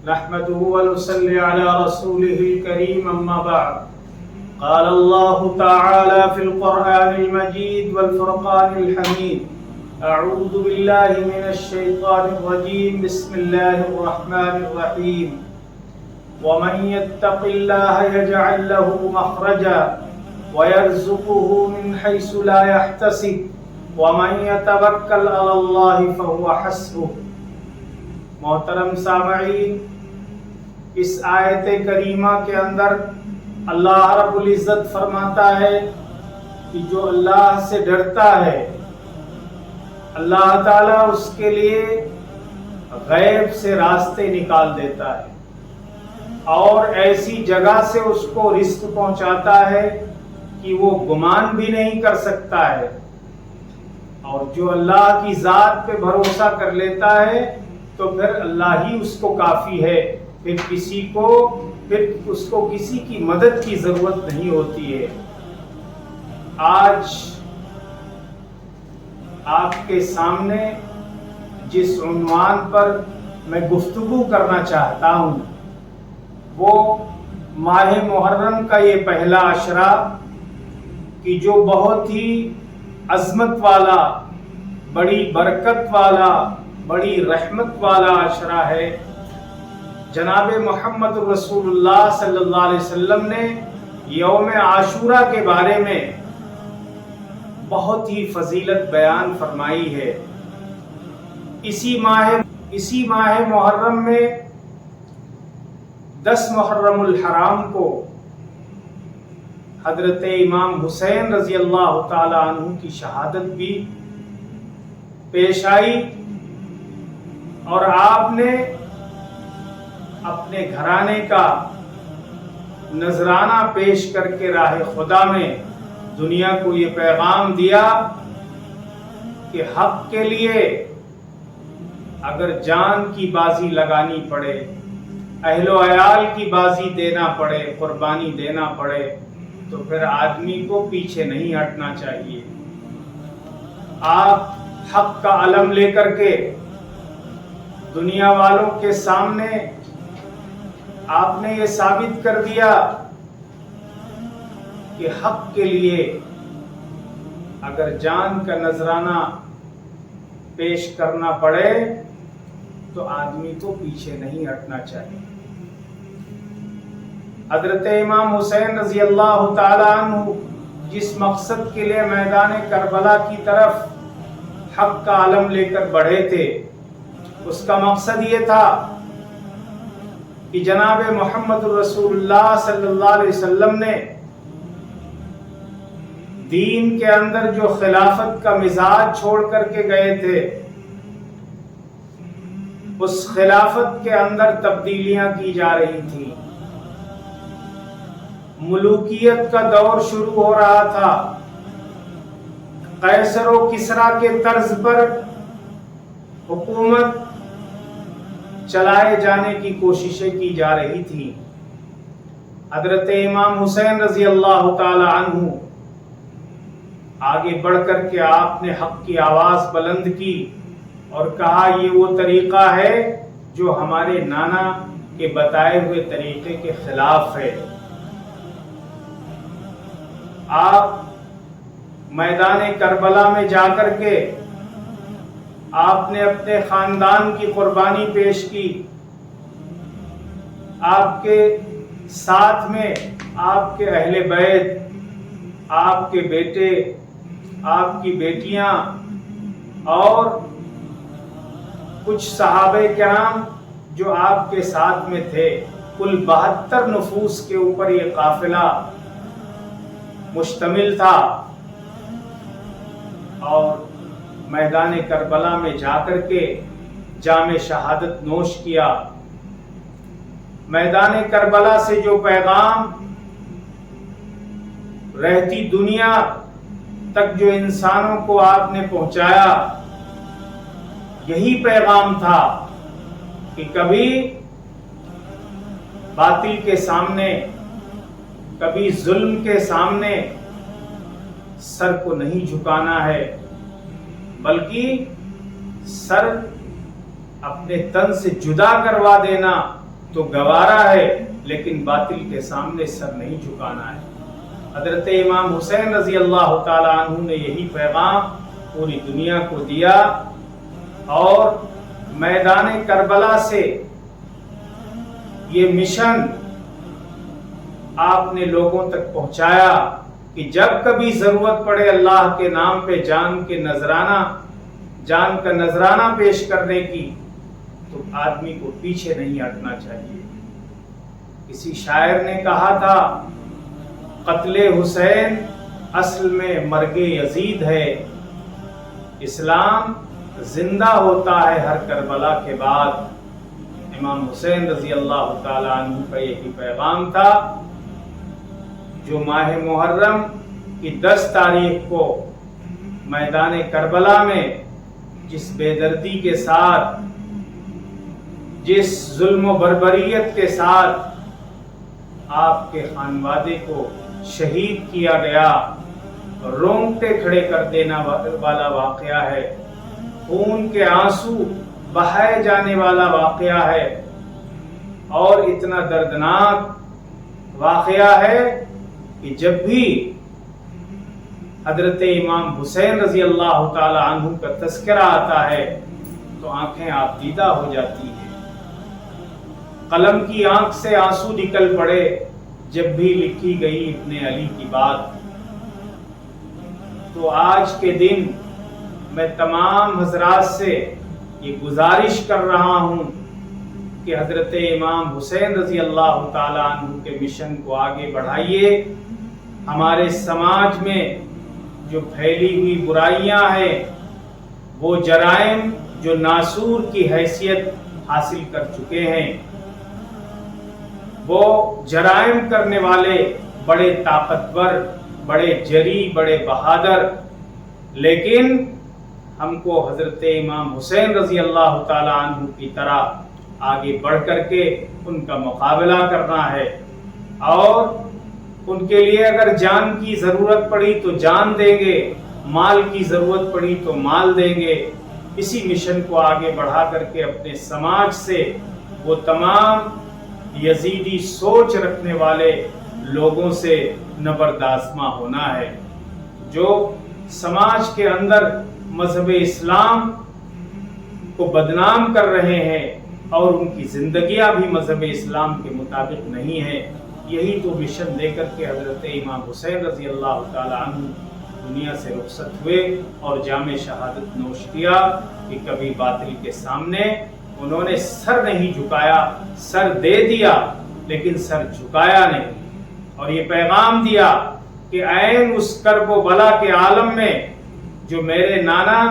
نحمده ونصلي على رسوله الكريم أما بعد. قال الله تعالى في القرآن المجيد والفرقان الحميد: أعوذ بالله من الشيطان الرجيم. بسم الله الرحمن الرحيم. ومن يتق الله يجعل له مخرجا ويرزقه من حيث لا يحتسب ومن يتوكل على الله فهو حسبه. محترم سامعین، اس آیت کریمہ کے اندر اللہ رب العزت فرماتا ہے کہ جو اللہ سے ڈرتا ہے اللہ تعالیٰ اس کے لیے غیب سے راستے نکال دیتا ہے اور ایسی جگہ سے اس کو رزق پہنچاتا ہے کہ وہ گمان بھی نہیں کر سکتا ہے. اور جو اللہ کی ذات پہ بھروسہ کر لیتا ہے تو پھر اللہ ہی اس کو کافی ہے، پھر اس کو کسی کی مدد کی ضرورت نہیں ہوتی ہے. آج آپ کے سامنے جس عنوان پر میں گفتگو کرنا چاہتا ہوں وہ ماہ محرم کا یہ پہلا عشرہ کہ جو بہت ہی عظمت والا، بڑی برکت والا، بڑی رحمت والا عشرہ ہے. جناب محمد رسول اللہ صلی اللہ علیہ وسلم نے یوم عاشورہ کے بارے میں بہت ہی فضیلت بیان فرمائی ہے. اسی ماہ محرم میں 10 محرم الحرام کو حضرت امام حسین رضی اللہ تعالی عنہ کی شہادت بھی پیش آئی اور آپ نے اپنے گھرانے کا نذرانہ پیش کر کے راہ خدا میں دنیا کو یہ پیغام دیا کہ حق کے لیے اگر جان کی بازی لگانی پڑے، اہل و عیال کی بازی دینا پڑے، قربانی دینا پڑے تو پھر آدمی کو پیچھے نہیں ہٹنا چاہیے. آپ حق کا علم لے کر کے دنیا والوں کے سامنے آپ نے یہ ثابت کر دیا کہ حق کے لیے اگر جان کا نذرانہ پیش کرنا پڑے تو آدمی کو پیچھے نہیں ہٹنا چاہیے. حضرت امام حسین رضی اللہ تعالی عنہ جس مقصد کے لیے میدان کربلا کی طرف حق کا علم لے کر بڑھے تھے اس کا مقصد یہ تھا کہ جناب محمد رسول اللہ صلی اللہ علیہ وسلم نے دین کے اندر جو خلافت کا مزاج چھوڑ کر کے گئے تھے اس خلافت کے اندر تبدیلیاں کی جا رہی تھیں. ملوکیت کا دور شروع ہو رہا تھا. قیصر و کسریٰ کے طرز پر حکومت چلائے جانے کی کوششیں کی جا رہی تھی. حضرت امام حسین رضی اللہ تعالی عنہ آگے بڑھ کر کے آپ نے حق کی آواز بلند کی اور کہا یہ وہ طریقہ ہے جو ہمارے نانا کے بتائے ہوئے طریقے کے خلاف ہے. آپ میدان کربلا میں جا کر کے آپ نے اپنے خاندان کی قربانی پیش کی. آپ کے ساتھ میں آپ کے اہل بیت، آپ کے بیٹے، آپ کی بیٹیاں اور کچھ صحابہ کرام جو آپ کے ساتھ میں تھے، کل 72 نفوس کے اوپر یہ قافلہ مشتمل تھا. اور میدان کربلا میں جا کر کے جام شہادت نوش کیا. میدان کربلا سے جو پیغام رہتی دنیا تک جو انسانوں کو آپ نے پہنچایا یہی پیغام تھا کہ کبھی باطل کے سامنے، کبھی ظلم کے سامنے سر کو نہیں جھکانا ہے، بلکہ سر اپنے تن سے جدا کروا دینا تو گوارا ہے، لیکن باطل کے سامنے سر نہیں جھکانا ہے۔ حضرت امام حسین رضی اللہ تعالی عنہ نے یہی پیغام پوری دنیا کو دیا اور میدان کربلا سے یہ مشن آپ نے لوگوں تک پہنچایا کہ جب کبھی ضرورت پڑے اللہ کے نام پہ جان کا نذرانہ پیش کرنے کی، تو آدمی کو پیچھے نہیں ہٹنا چاہیے۔ کسی شاعر نے کہا تھا، قتل حسین اصل میں مرگ یزید ہے، اسلام زندہ ہوتا ہے ہر کربلا کے بعد۔ امام حسین رضی اللہ تعالی عنہ کا یہی پیغام تھا، جو ماہ محرم کی 10 تاریخ کو میدان کربلا میں جس بے دردی کے ساتھ، جس ظلم و بربریت کے ساتھ آپ کے خانوادے کو شہید کیا گیا، رونگٹے کھڑے کر دینا والا واقعہ ہے، خون کے آنسو بہائے جانے والا واقعہ ہے، اور اتنا دردناک واقعہ ہے کہ جب بھی حضرت امام حسین رضی اللہ تعالی عنہ کا تذکرہ آتا ہے تو آنکھیں آبدیدہ ہو جاتی ہیں، قلم کی آنکھ سے آنسو نکل پڑے جب بھی لکھی گئی ابن علی کی بات۔ تو آج کے دن میں تمام حضرات سے یہ گزارش کر رہا ہوں کہ حضرت امام حسین رضی اللہ تعالی عنہ کے مشن کو آگے بڑھائیے۔ ہمارے سماج میں جو پھیلی ہوئی برائیاں ہیں، وہ جرائم جو ناسور کی حیثیت حاصل کر چکے ہیں، وہ جرائم کرنے والے بڑے طاقتور، بڑے جری، بڑے بہادر، لیکن ہم کو حضرت امام حسین رضی اللہ تعالی عنہ کی طرح آگے بڑھ کر کے ان کا مقابلہ کرنا ہے، اور ان کے لیے اگر جان کی ضرورت پڑی تو جان دیں گے، مال کی ضرورت پڑی تو مال دیں گے۔ اسی مشن کو آگے بڑھا کر کے اپنے سماج سے وہ تمام یزیدی سوچ رکھنے والے لوگوں سے نبردآزما ہونا ہے، جو سماج کے اندر مذہب اسلام کو بدنام کر رہے ہیں اور ان کی زندگیاں بھی مذہب اسلام کے مطابق نہیں ہیں۔ یہی تو مشن دے کر کے حضرت امام حسین رضی اللہ تعالی عنہ دنیا سے رخصت ہوئے اور جام شہادت نوش کیا کہ کبھی باطل کے سامنے انہوں نے سر نہیں جھکایا، سر دے دیا لیکن سر جھکایا نہیں، اور یہ پیغام دیا کہ عین اس کرب و بلا کے عالم میں جو میرے نانا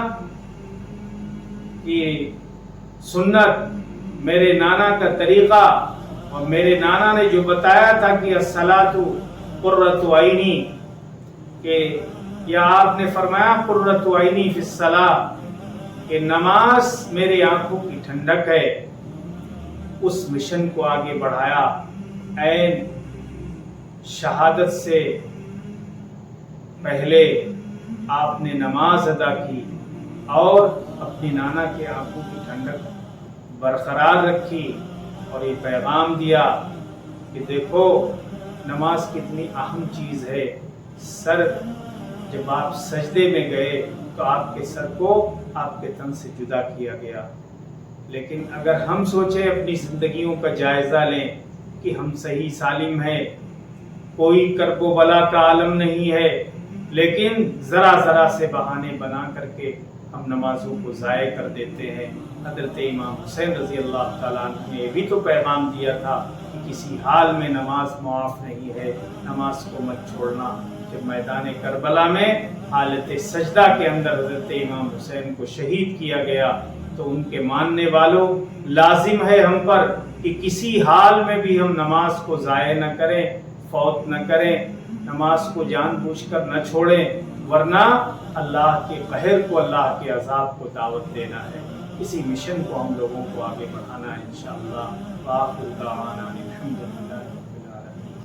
کی سنت، میرے نانا کا طریقہ، اور میرے نانا نے جو بتایا تھا کہ الصلاۃ قرۃ عینی، کہ یا آپ نے فرمایا قرۃ عینی فی الصلاۃ، کہ نماز میری آنکھوں کی ٹھنڈک ہے، اس مشن کو آگے بڑھایا۔ عین شہادت سے پہلے آپ نے نماز ادا کی اور اپنی نانا کے آنکھوں کی ٹھنڈک برقرار رکھی، اور یہ پیغام دیا کہ دیکھو نماز کتنی اہم چیز ہے۔ سر جب آپ سجدے میں گئے تو آپ کے سر کو آپ کے تن سے جدا کیا گیا، لیکن اگر ہم سوچیں، اپنی زندگیوں کا جائزہ لیں کہ ہم صحیح سالم ہیں، کوئی کرب و بلا کا عالم نہیں ہے، لیکن ذرا ذرا سے بہانے بنا کر کے ہم نمازوں کو ضائع کر دیتے ہیں۔ حضرت امام حسین رضی اللہ تعالیٰ عنہ نے یہ بھی تو پیغام دیا تھا کہ کسی حال میں نماز معاف نہیں ہے، نماز کو مت چھوڑنا۔ جب میدان کربلا میں حالت سجدہ کے اندر حضرت امام حسین کو شہید کیا گیا تو ان کے ماننے والوں، لازم ہے ہم پر کہ کسی حال میں بھی ہم نماز کو ضائع نہ کریں، فوت نہ کریں، نماز کو جان بوجھ کر نہ چھوڑیں، ورنہ اللہ کے قہر کو، اللہ کے عذاب کو دعوت دینا ہے۔ اسی مشن کو ہم لوگوں کو آگے بڑھانا ہے انشاءاللہ۔ وآخر دعوانا الحمدللہ۔